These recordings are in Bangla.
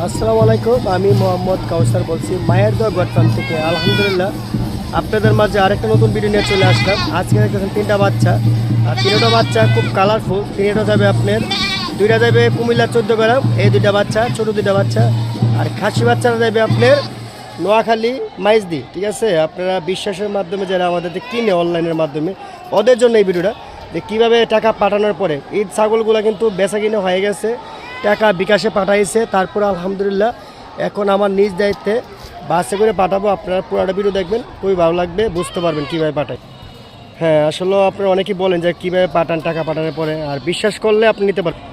আসসালামু আলাইকুম, আমি মোহাম্মদ কাউসার বলছি মায়ের দোয়া গড়ফার্ম থেকে। আলহামদুলিল্লাহ আপনাদের মাঝে আরেকটা নতুন ভিডিও নিয়ে চলে আসলাম। আজকে দেখতেছেন তিনটা বাচ্চা, আর তিনটা বাচ্চা খুব কালারফুল। তিনটা যাবে আপনার, দুইটা যাবে কুমিল্লা 14 গ্রাম, এই দুইটা বাচ্চা ছোটো দুইটা বাচ্চা। আর খাসি বাচ্চারা যাবে আপনার নোয়াখালী মাইজদি। ঠিক আছে, আপনারা বিশ্বাসের মাধ্যমে যারা আমাদের কিনে অনলাইনের মাধ্যমে, ওদের জন্য এই ভিডিওটা যে কীভাবে টাকা পাঠানোর পরে এই ছাগলগুলো কিন্তু বেচা কিনে হয়ে গেছে, টাকা বিকাশে পাঠাইছে। তারপর আলহামদুলিল্লাহ এখন আমার নিজ দায়িত্বে বাসে করে পাঠাবো। আপনারা পুরোটা ভিডিও দেখবেন, খুবই ভালো লাগবে, বুঝতে পারবেন কীভাবে পাঠাই। হ্যাঁ, আসলে আপনারা অনেকেই বলেন যে কীভাবে পাঠান, টাকা পাঠানোর পরে, আর বিশ্বাস করলে আপনি নিতে পারবেন।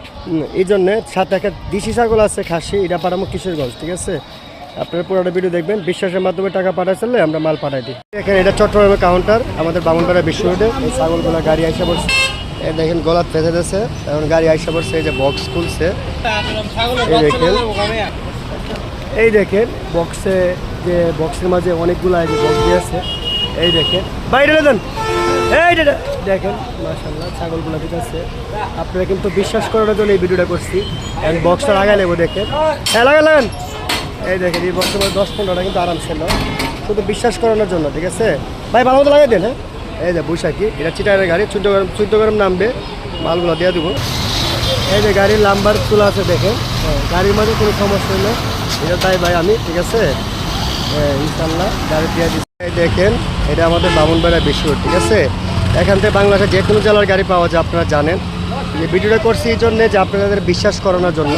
এই জন্যে সাথে একটা দেশি ছাগল আছে খাসি, এটা পাঠাবো কিশোরগঞ্জ। ঠিক আছে, আপনারা পুরোটা ভিডিও দেখবেন। বিশ্বাসের মাধ্যমে টাকা পাঠাই চললে আমরা মাল পাঠাই দিই। এখানে এটা চট্টগ্রামের কাউন্টার, আমাদের বামুনপাড়া বিশ্ব রোডে। এই ছাগলগুলো গাড়ি আইসা পড়ছে, দেখেন গলাত ফেঁসে দিয়েছে, এখন গাড়ি আইসা পড়ছে। এই যে বক্স খুলছে, এই দেখেন বক্সে, যে বক্সের মাঝে অনেকগুলো যে বক্স দিয়েছে। এই দেখেন বাইরে দেন, এই দেখেন মাশাআল্লাহ ছাগলগুলো ঠিক আছে। আপনারা কিন্তু বিশ্বাস করার জন্য এই ভিডিওটা করছি। এখন বক্সটা লাগাই নেবো, দেখেন। হ্যাঁ লাগান, এই দেখেন এই বক্সের মধ্যে 10-15টা কিন্তু আরাম ছিল, শুধু বিশ্বাস করানোর জন্য। ঠিক আছে ভাই, ভালো মতো লাগাই দেন। হ্যাঁ, এই যে বৈশাখী, এটা চিটারের গাড়ি, 14 গ্রাম নামবে, মালগুলো দিয়ে দেবো। এই যে গাড়ির নাম্বার তোলা আছে, দেখেন। হ্যাঁ, গাড়ির মাঝে কোনো সমস্যা নেই, এটা তাই ভাই আমি। ঠিক আছে, হ্যাঁ ইনশাল্লাহ গাড়ি দিয়ে দিচ্ছি। এই দেখেন এটা আমাদের বামুনপাড়া বিশ্ব রোড। ঠিক আছে, এখান থেকে বাংলাদেশের যে কোনো জেলার গাড়ি পাওয়া যায়, আপনারা জানেন। এই ভিডিওটা করছি এই জন্যে যে আপনাদের বিশ্বাস করানোর জন্য।